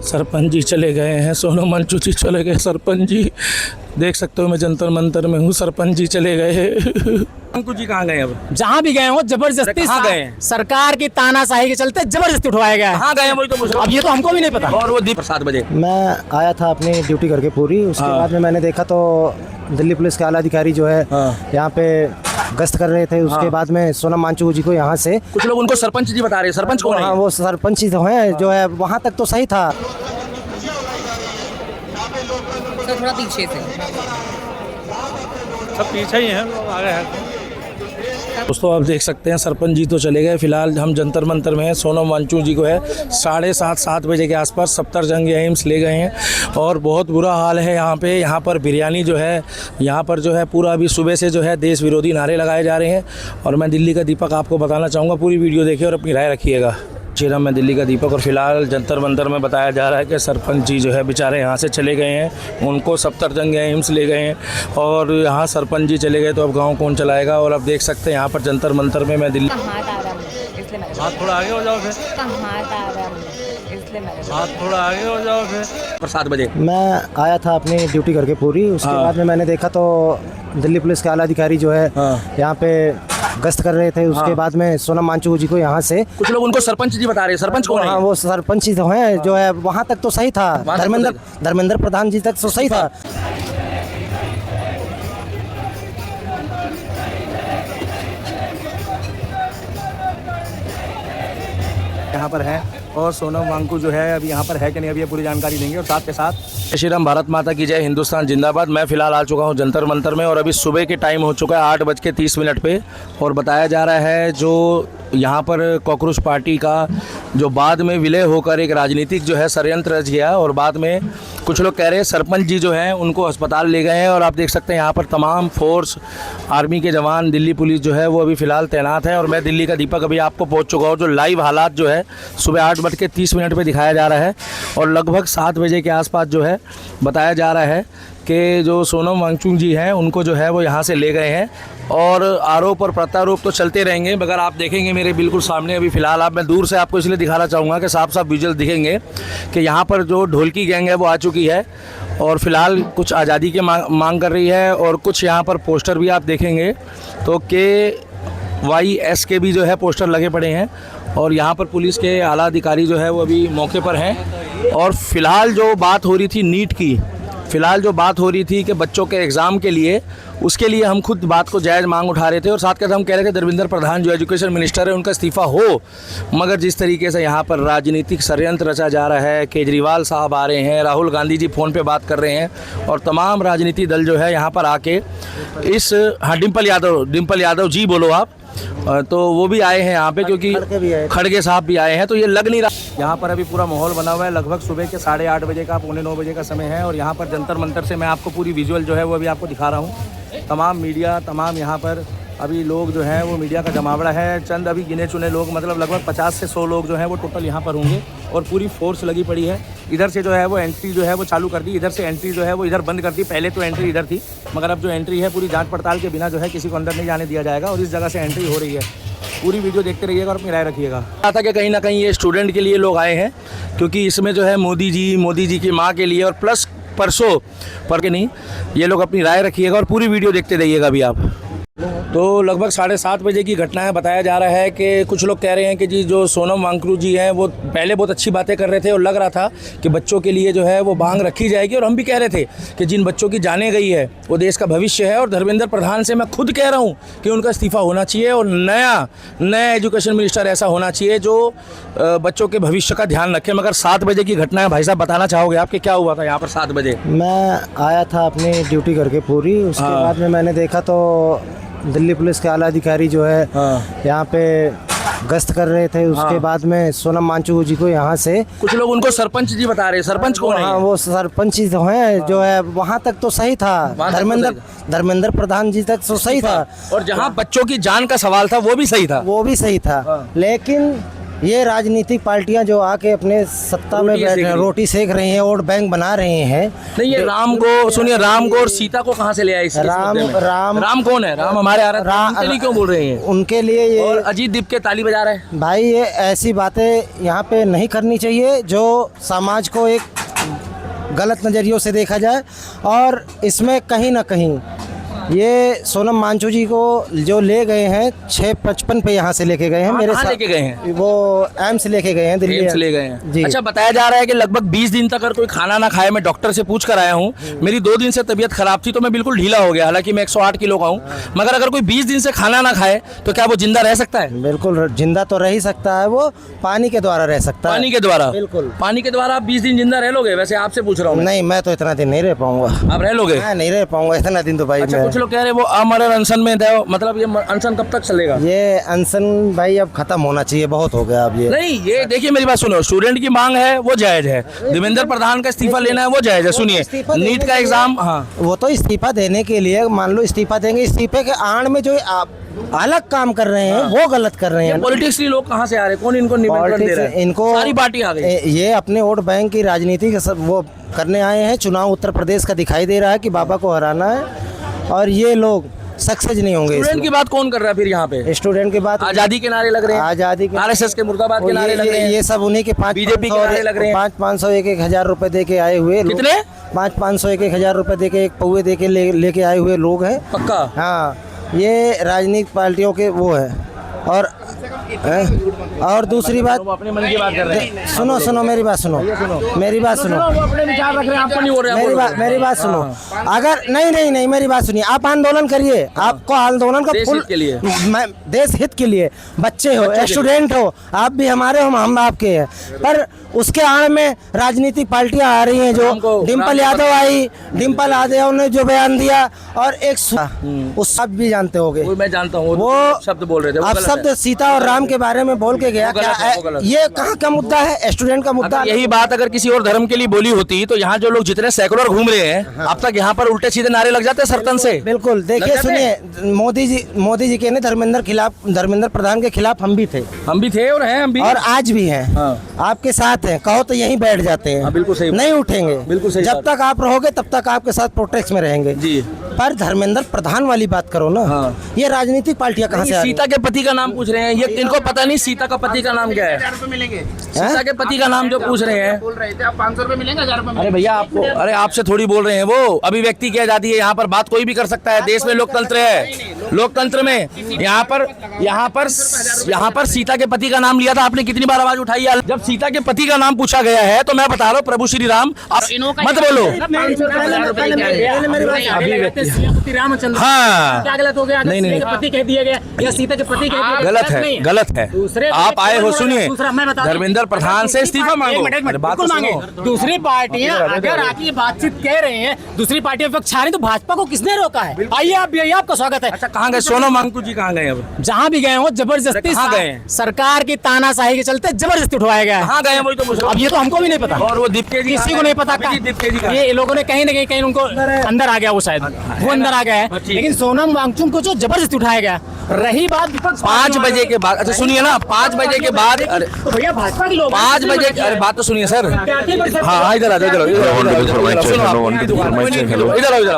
सरपंच जी चले गए हैं, सोनम वांगचुक जी चले गए। सरपंच जी देख सकते हो, मैं जंतर मंतर में हूँ। सरपंच जी चले गए। वांगचुक जी कहाँ गए अब? जहाँ भी गए हो जबरदस्ती कहाँ गए हैं? सरकार की तानाशाही के चलते जबरदस्ती उठवाया गया है। कहाँ गए हैं वही तो पूछ रहा अब ये तो हमको भी नहीं पता। हूँ। और वो दीप 7 बजे मैं आया था अपनी ड्यूटी करके पूरी, उसके बाद में मैंने देखा तो दिल्ली पुलिस के आला अधिकारी जो है यहाँ पे गश्त कर रहे थे। उसके बाद में सोनम वांगचुक जी को यहाँ से कुछ लोग उनको सरपंच जी बता रहे हैं। सरपंच कौन हाँ, है? वो सरपंच ही तो हैं जो है, वहाँ तक तो सही था। तो थोड़ा पीछे से सब पीछे ही हैं, लोग आगे हैं। दोस्तों आप देख सकते हैं सरपंच जी तो चले गए। फिलहाल हम जंतर मंतर में हैं। सोनम वांगचुक जी को है 7:30 बजे के आसपास सफदरजंग एम्स ले गए हैं और बहुत बुरा हाल है यहाँ पे। यहाँ पर बिरयानी जो है, यहाँ पर जो है पूरा अभी सुबह से जो है देश विरोधी नारे लगाए जा रहे हैं। और मैं दिल्ली का दीपक आपको बताना चाहूँगा, पूरी वीडियो देखिए और अपनी राय रखिएगा। जी मैं दिल्ली का दीपक और फिलहाल जंतर मंतर में बताया जा रहा है कि सरपंच जी जो है बेचारे यहाँ से चले गए हैं, उनको सफदरजंग एम्स ले गए हैं और यहाँ सरपंच जी चले गए तो अब गांव कौन चलाएगा। और अब देख सकते हैं यहाँ पर जंतर मंतर में मैं दिल्ली हाथ थोड़ा आगे हो जाओ फिर, हाथ थोड़ा आगे हो जाओ फिर। 7 बजे मैं आया था अपनी ड्यूटी करके पूरी, उसके बाद में मैंने देखा तो दिल्ली पुलिस के आला अधिकारी जो है यहाँ पे गश्त कर रहे थे। उसके बाद में सोनम वांगचुक जी को यहाँ से कुछ लोग उनको सरपंच जी बता रहे हैं। सरपंच कौन है? हाँ, वो सरपंच ही तो हैं जो है, वहाँ तक तो सही था। धर्मेंद्र प्रधान जी तक तो सही था। यहाँ पर है और सोनम वांगचुक जो है अभी यहाँ पर है कि नहीं, अभी ये पूरी जानकारी देंगे। और साथ के साथ श्री राम, भारत माता की जय, हिंदुस्तान जिंदाबाद। मैं फिलहाल आ चुका हूँ जंतर मंतर में और अभी सुबह के टाइम हो चुका है 8:30 पे और बताया जा रहा है जो यहाँ पर कॉकरोच पार्टी का जो बाद में विलय होकर एक राजनीतिक जो है षड्यंत्र रच गया और बाद में कुछ लोग कह रहे हैं सरपंच जी जो हैं उनको अस्पताल ले गए हैं। और आप देख सकते हैं यहाँ पर तमाम फोर्स, आर्मी के जवान, दिल्ली पुलिस जो है वो अभी फ़िलहाल तैनात है। और मैं दिल्ली का दीपक अभी आपको पहुँच चुका हूँ। जो लाइव हालात जो है सुबह 8:30 पे दिखाया जा रहा है और लगभग 7 बजे के आसपास जो है बताया जा रहा है कि जो सोनम वांगचुक जी हैं उनको जो है वो यहाँ से ले गए हैं। और आरोप और प्रत्यारोप तो चलते रहेंगे, मगर आप देखेंगे मेरे बिल्कुल सामने अभी फ़िलहाल मैं दूर से आपको इसलिए दिखाना चाहूँगा कि साफ साफ विजुअल दिखेंगे कि यहाँ पर जो ढोलकी गैंग है वो आ चुकी है और फिलहाल कुछ आज़ादी की मांग कर रही है। और कुछ यहाँ पर पोस्टर भी आप देखेंगे तो KYS के भी जो है पोस्टर लगे पड़े हैं और यहाँ पर पुलिस के आला अधिकारी जो है वो अभी मौके पर हैं। और फिलहाल जो बात हो रही थी नीट की, फ़िलहाल जो बात हो रही थी कि बच्चों के एग्ज़ाम के लिए, उसके लिए हम खुद बात को जायज़ मांग उठा रहे थे और साथ के साथ हम कह रहे थे धर्मेंद्र प्रधान जो एजुकेशन मिनिस्टर है उनका इस्तीफ़ा हो। मगर जिस तरीके से यहाँ पर राजनीतिक षड्यंत्र रचा जा रहा है, केजरीवाल साहब आ रहे हैं, राहुल गांधी जी फ़ोन पे बात कर रहे हैं और तमाम राजनीतिक दल जो है यहाँ पर आके इस डिम्पल यादव जी बोलो आप, तो वो भी आए हैं यहाँ पे क्योंकि खड़गे साहब भी आए हैं। तो ये लग नहीं रहा, यहाँ पर अभी पूरा माहौल बना हुआ है। लगभग सुबह के 8:30 बजे का, 8:45 बजे का समय है और यहाँ पर जंतर मंतर से मैं आपको पूरी विजुअल जो है वो अभी आपको दिखा रहा हूँ। तमाम मीडिया, तमाम यहाँ पर अभी लोग जो हैं वो मीडिया का जमावड़ा है। चंद अभी गिने चुने लोग, मतलब लगभग 50 से 100 लोग जो हैं वो टोटल यहाँ पर होंगे और पूरी फोर्स लगी पड़ी है। इधर से जो है वो एंट्री जो है वो चालू कर दी, इधर से एंट्री जो है वो इधर बंद कर दी। पहले तो एंट्री इधर थी, मगर अब जो एंट्री है पूरी जांच पड़ताल के बिना जो है किसी को अंदर नहीं जाने दिया जाएगा और इस जगह से एंट्री हो रही है। पूरी वीडियो देखते रहिएगा और अपनी राय रखिएगा। था कि कहीं ना कहीं ये स्टूडेंट के लिए लोग आए हैं क्योंकि इसमें जो है मोदी जी की माँ के लिए और प्लस परसों पर के नहीं, ये लोग अपनी राय रखिएगा और पूरी वीडियो देखते रहिएगा अभी आप। तो लगभग 7:30 बजे की घटना है। बताया जा रहा है कि कुछ लोग कह रहे हैं कि जी जो सोनम वांगचुक जी हैं वो पहले बहुत अच्छी बातें कर रहे थे और लग रहा था कि बच्चों के लिए जो है वो मांग रखी जाएगी। और हम भी कह रहे थे कि जिन बच्चों की जाने गई है वो देश का भविष्य है। और धर्मेंद्र प्रधान से मैं खुद कह रहा हूँ कि उनका इस्तीफ़ा होना चाहिए और नया एजुकेशन मिनिस्टर ऐसा होना चाहिए जो बच्चों के भविष्य का ध्यान रखे। मगर 7 बजे की घटना है, भाई साहब बताना चाहोगे आप कि क्या हुआ था यहाँ पर 7 बजे? मैं आया था अपनी ड्यूटी करके पूरी, उसके बाद में मैंने देखा तो दिल्ली पुलिस के आला अधिकारी जो है यहाँ पे गश्त कर रहे थे। उसके बाद में सोनम वांगचुक जी को यहाँ से कुछ लोग उनको सरपंच जी बता रहे हैं। सरपंच कौन है? हाँ, वो सरपंच ही तो हैं जो है, वहाँ तक तो सही था। धर्मेंद्र प्रधान जी तक तो सही था। और जहाँ बच्चों की जान का सवाल था वो भी सही था, लेकिन ये राजनीतिक पार्टियां जो आके अपने सत्ता में रोटियां बैठ सेक रहे हैं, रही। रोटी सेक रही हैं, वोट बैंक बना रहे हैं। नहीं, ये राम को सुनिए, राम को और सीता को कहाँ से ले आए इस राम- मुद्दे में? राम- राम कौन है? राम हमारे आ रहे रा- उनके लिए क्यों बोल रहे हैं? उनके लिए ये और अजीत दीप के ताली बजा रहे हैं। भाई ये ऐसी बातें यहाँ पे नहीं करनी चाहिए जो समाज को एक गलत नज़रियों से देखा जाए। और इसमें कहीं ना कहीं ये सोनम वांगचुक जी को जो ले गए हैं 6:55 पे यहाँ से लेके गए हैं। कहाँ साथ- लेके गए हैं? वो एम्स लेके गए हैं, दिल्ली एम्स ले गए हैं। जी। अच्छा, बताया जा रहा है कि लगभग 20 दिन तक अगर कोई खाना ना खाए, मैं डॉक्टर से पूछ कर आया हूँ, मेरी 2 दिन से तबीयत खराब थी तो मैं बिल्कुल ढीला हो गया, हालांकि मैं 108 किलो का हूँ, मगर अगर कोई 20 दिन से खाना ना खाए तो क्या वो जिंदा रह सकता है? बिल्कुल जिंदा तो रह ही सकता है, वो पानी के द्वारा रह सकता है। पानी के द्वारा? बिल्कुल। पानी के द्वारा आप 20 दिन जिंदा रह लोगे? वैसे आपसे पूछ रहा हूँ मैं। नहीं, मैं तो इतना दिन नहीं रह पाऊंगा। आप रह लोगे? मैं नहीं रह पाऊंगा इतना दिन तो भाई। अच्छा, मैं कुछ लोग कह रहे हैं वो अमर अनशन में थे, मतलब ये अनशन कब तक चलेगा? ये अनशन भाई अब खत्म होना चाहिए, बहुत हो गया अब ये। नहीं, ये देखिए मेरी बात सुनो, स्टूडेंट की मांग है वो जायज है, देवेंद्र प्रधान का इस्तीफा लेना है वो जायज है। सुनिए, नीट का एग्जाम, हाँ वो तो इस्तीफा देने के लिए, मान लो इस्तीफा देंगे, इस्तीफे के आड़ में जो आप अलग काम कर रहे हैं वो गलत कर रहे हैं। पॉलिटिक्स के लोग कहाँ से आ रहे हैं? कौन इनको निमंत्रण दे रहा है? इनको सारी पार्टी आ गई। ये अपने वोट बैंक की राजनीति का सब वो करने आए हैं। चुनाव उत्तर प्रदेश का दिखाई दे रहा है कि बाबा को हराना है, और ये लोग सक्सेस नहीं होंगे। स्टूडेंट की बात कौन कर रहा है फिर यहाँ पे? स्टूडेंट की बात, आजादी के नारे लग रहे हैं, आजादी के, आरएसएस के मुर्दाबाद के नारे लग रहे हैं, ये सब उन्हीं के 500 बीजेपी के नारे लग रहे हैं। 500 1 हजार रुपए दे के आए हुए लोग। कितने? 500 1 हजार रुपए दे के, एक पौवे दे के लेके आए हुए लोग हैं। पक्का? हाँ, ये राजनीतिक पार्टियों के वो है। और दूसरी बात, वो अपने मन की बात कर रहे हैं। सुनो मेरी बात सुनो, मेरी बात सुनो, वो अपने विचार रख रहे हैं, आपको नहीं बोल रहे हैं, मेरी बात सुनो। अगर नहीं मेरी बात सुनिए, आप आंदोलन करिए, आपको आंदोलन का देश फुल हित के लिए। देश हित के लिए, बच्चे हो, स्टूडेंट हो, आप भी हमारे हो, हम आपके हैं। पर उसके आड़ में राजनीतिक पार्टियां आ रही हैं, जो डिम्पल यादव आई, डिम्पल यादव ने जो बयान दिया, और एक उस सब भी जानते होगे, वो मैं जानता हूँ, वो शब्द बोल रहे थे, वो आप गलत शब्द है। सीता और राम के बारे में बोल के गया। वो गलत क्या है, वो गलत है। ये कहाँ का मुद्दा है? स्टूडेंट का मुद्दा। अगर यही बात अगर किसी और धर्म के लिए बोली होती तो यहाँ जो लोग जितने सेकुलर घूम रहे हैं, अब तक यहाँ पर उल्टे सीधे नारे लग जाते सरतन से। बिल्कुल, लग देखिए जाते सुनिए, मोदी जी के ने धर्मेंद्र प्रधान के खिलाफ हम भी थे, हम भी थे और हैं हम भी, और आज भी हैं। हाँ। आपके साथ हैं, कहो तो यहीं बैठ जाते हैं। हाँ, बिल्कुल सही बात। नहीं उठेंगे, बिल्कुल सही जब बात। तक आप रहोगे तब तक आपके साथ प्रोटेक्ट में रहेंगे जी। पर धर्मेंद्र प्रधान वाली बात करो ना। हाँ। ये राजनीतिक पार्टियां कहाँ से आ रही हैं? सीता के पति का नाम पूछ रहे हैं, ये इनको पता नहीं सीता का पति का नाम क्या है? सीता के पति का नाम जो पूछ रहे हैं, बोल रहे थे आप 500 रुपए मिलेंगे, 1000 रुपए अरे भैया आपको, अरे आपसे थोड़ी बोल रहे हैं, वो अभिव्यक्ति की आजादी है, यहाँ पर बात कोई भी कर सकता है, देश में लोकतंत्र है। लोकतंत्र में यहाँ पर सीता के पति का नाम लिया था, आपने कितनी बार आवाज उठाई है? जब सीता के पति का नाम पूछा गया है तो मैं बता रहा हूँ, प्रभु श्री राम, आप मत बोलो। रामचंद्र हाँ, क्या गलत हो गया? नहीं, नहीं, सीता के पति कह दिया गया या सीता के पति कह दिया, गलत है, गलत है। दूसरे आप आए हो, सुनिए, दूसरा मैं बता दूं। धर्मेंद्र प्रधान से इस्तीफा मांगो। एक मिनट, अरे बात तो बिल्कुल सुनो। मांगे। दूसरी पार्टियां अगर आके बातचीत कह रहे हैं, दूसरी पार्टियों पे छा रही, तो भाजपा को किसने रोका है? आइए आप भी आइए, आपका स्वागत है। अच्छा, कहाँ गए सोनम वांगचुक जी? कहाँ गए अब? जहाँ भी गए हो जबरदस्ती कहाँ गए हैं? सरकार की तानाशाही के चलते जबरदस्ती उठवाया गया है। कहाँ गए हैं वही तो पूछ रहा हूँ। अब ये तो हमको भी नहीं पता, और वो दीपके जी किसी को नहीं पता। दीपके जी का ये लोगों ने कहीं ना कहीं उनको अंदर आ गया, वो शायद वो अंदर आ गया है। ठीक है। लेकिन सोनम वांगचुक को जो जबरदस्ती उठाया गया, रही बात विपक्ष 5 बजे के बाद, अच्छा सुनिए ना, 5 बजे के बाद, अरे तो भैया भाजपा के लोग 5 बजे, अरे बात तो सुनिए सर। हाँ, इधर आ जाओ,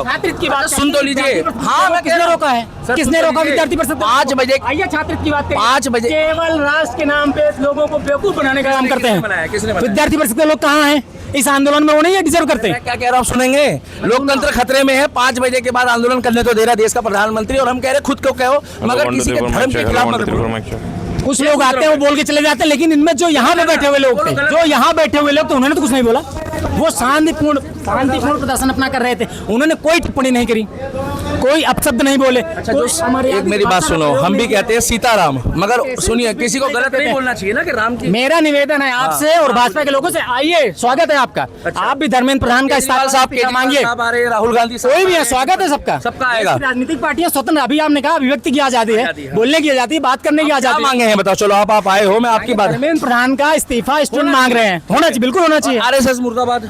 छात्र की बात सुन तो लीजिए। हाँ, मैं किसने रोका है? किसने रोका विद्यार्थी परिषद? 5 बजे, आइए छात्र की बात करिए। 5 बजे केवल राष्ट्र के नाम पे लोगों को बेवकूफ बनाने का काम करते बनाया? हैं। किसने बनाया? विद्यार्थी परिषद के लोग कहाँ हैं इस आंदोलन में? वो नहीं डिजर्व करते। मैं क्या कह रहा हूँ सुनेंगे? लोकतंत्र खतरे में है, 5 बजे के बाद आंदोलन करने तो दे रहा देश का प्रधानमंत्री, और हम कह रहे खुद को कहो, मगर किसी के धर्म के खिलाफ मत बोलो। कुछ लोग आते हैं वो बोल के चले जाते हैं, लेकिन इनमें जो यहाँ पे बैठे हुए लोग थे, जो यहाँ बैठे हुए लोग, तो उन्होंने तो कुछ नहीं बोला। वो शांतिपूर्ण प्रदर्शन अपना कर रहे थे, उन्होंने कोई टिप्पणी नहीं करी, कोई अपशब्द नहीं बोले। अच्छा, एक मेरी बात सुनो, हम भी कहते हैं सीताराम, मगर सुनिए, किसी को गलत नहीं बोलना चाहिए ना कि राम की। मेरा निवेदन है आपसे और भाजपा के लोगों से, आइए, स्वागत है आपका। आप भी धर्मेंद्र प्रधान का इस्तीफा मांगिए, राहुल गांधी कोई भी है, स्वागत है सबका। सबका आएगा। राजनीतिक पार्टियां स्वतंत्र, अभी आपने कहा अभिव्यक्ति की आजादी है, बोलने की आजादी, बात करने की क्या आजादी। मांगे हैं बताओ? चलो आप आए हो, मैं आपकी बात। धर्मेंद्र प्रधान का इस्तीफा स्टूडेंट मांग रहे हैं, होना चाहिए, बिल्कुल होना चाहिए। आरएसएस मुर्दाबाद।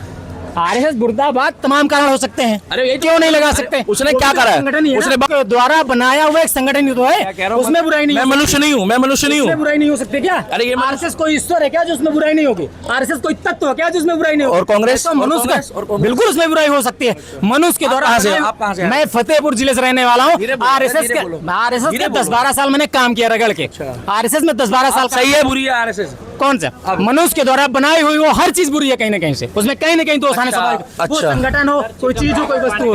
आरएसएस मुर्दाबाद तमाम कारण हो सकते हैं। अरे ये क्यों नहीं लगा सकते? उसने क्या करा है? संगठन ही है उसने ना, द्वारा बनाया हुआ एक संगठन ही तो है, उसमें बुराई नहीं। मैं मनुष्य नहीं हूँ, मैं मनुष्य नहीं उसमें हूँ। बुराई नहीं हो सकती क्या? अरे ये आरएसएस कोई ईश्वर है क्या जो उसमें बुराई नहीं होगी? आरएसएस कोई तत्व है क्या जिसमें बुराई नहीं होगी? और कांग्रेस? तो मनुष्य का बिल्कुल उसमें बुराई हो सकती है। मनुष्य के द्वारा। कहाँ से? आप कहाँ से? मैं फतेहपुर जिले से रहने वाला हूँ। आरएसएस के 10-12 साल मैंने काम किया रगड़ के। आरएसएस में 10-12 साल। सही है बुरी है आरएसएस? कौन सा? मनुष्य के द्वारा बनाई हुई वो हर चीज बुरी है कहीं ना कहीं से, उसमें कहीं ना कहीं दोष आने स्वाभाविक। वो अच्छा। संगठन हो, कोई चीज हो, कोई वस्तु हो।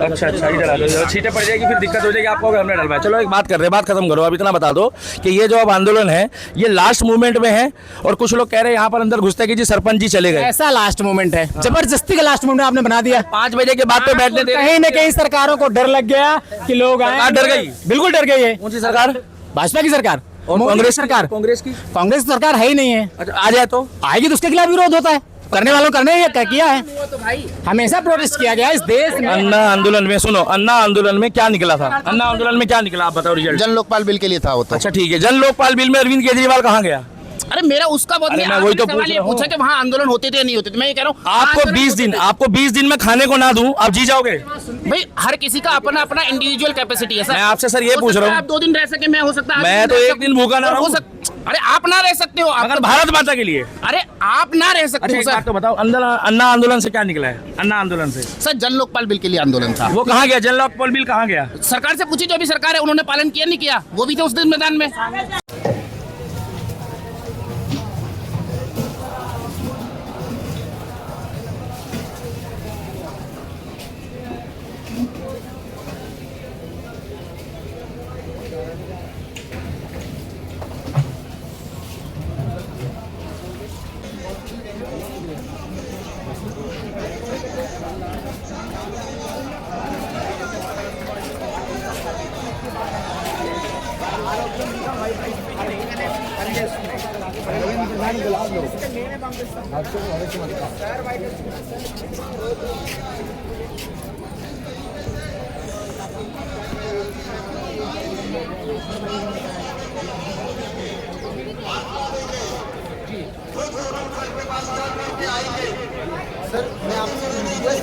अच्छा इधर आ जाओ, छींटे पड़ जाएगी फिर दिक्कत हो जाएगी आपको, हमने डलवाया। चलो एक बात कर रहे हैं, बात खत्म करो। अब इतना बता दो कि ये जो अब आंदोलन है ये लास्ट मूवमेंट में है, और कुछ लोग कह रहे हैं यहाँ पर अंदर घुसते कि जी सरपंच जी चले गए। ऐसा लास्ट मोमेंट है, जबरदस्ती का लास्ट मोमेंट आपने बना दिया। 5 बजे के बाद तो बैठने दे रहे हैं। कहीं ना कहीं सरकारों को डर लग गया कि लोग आए। सरकार डर गई? बिल्कुल डर गई है। कौन सी सरकार? भाजपा की सरकार और मोदी कांग्रेस की सरकार? कांग्रेस की? कांग्रेस की सरकार है ही नहीं है। अच्छा आ जाए तो आएगी तो उसके खिलाफ विरोध होता है, करने वालों करने किया है, हमेशा प्रोटेस्ट किया गया इस देश में। अन्ना आंदोलन में सुनो, अन्ना आंदोलन में क्या निकला था? अन्ना आंदोलन में क्या निकला आप बताओ रिजल्ट? जन लोकपाल बिल के लिए था वो तो। अच्छा ठीक है, जन लोकपाल बिल में अरविंद केजरीवाल कहाँ गया? अरे मेरा उसका बहुत अरे नहीं, मैं वही तो आपने सवाल ये पूछ रहा पूछा कि वहाँ आंदोलन होते थे या नहीं होते थे। मैं ये कह रहा हूँ आपको 20 दिन में खाने को ना दूं आप जी जाओगे? भाई हर किसी का अपना अपना इंडिविजुअल कैपेसिटी है सर। मैं आपसे सर ये हो पूछ सकता रहा है हूँ। आप 2 दिन रह सके, मैं हो सकता है मैं तो एक दिन भूखा ना रहूं। अरे आप ना रह सकते हो, अगर भारत माता के लिए। अरे आप ना रह सकते अच्छा हो एक बात सर। तो बताओ, अन्ना आंदोलन से क्या निकला है? अन्ना आंदोलन से सर जन लोकपाल बिल के लिए आंदोलन था। वो कहाँ गया? जन लोकपाल बिल कहाँ गया? सरकार से पूछिए, जो अभी सरकार है उन्होंने पालन किया नहीं किया, वो भी थे उस दिन मैदान में।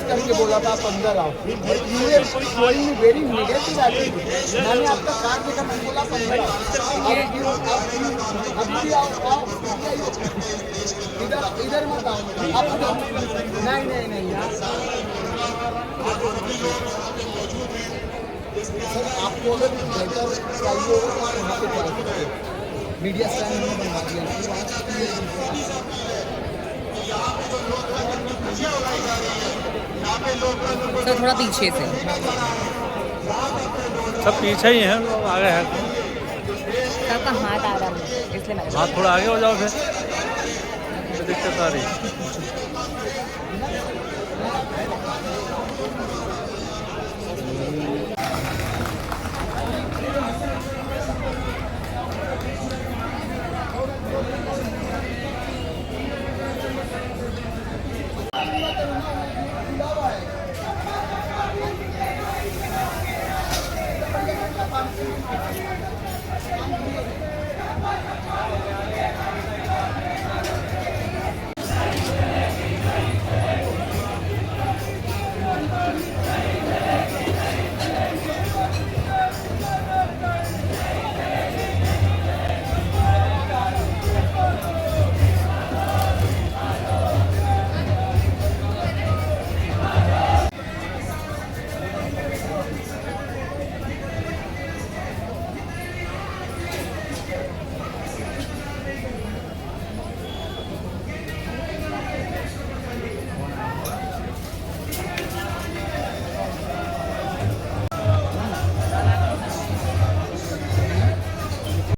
करके बोला था आप अंदर आओ, कोई वेरी नेगेटिव एटीट्यूड। मैंने आपका कार्ड देखा, मैंने बोला आप अंदर आओ, अभी आओ, इधर मत आओ आप। नहीं सर आपको अगर बेहतर चाहिए होगा तो आप वहाँ पे ट्राई करिए। मीडिया स्टैंड में बनवा दिया सर थोड़ा पीछे से। सब पीछे ही हैं, लोग आगे हैं। सर का हाथ आ रहा है इसलिए मैं हाथ थोड़ा आगे हो जाओ, फिर दिक्कत आ रही है।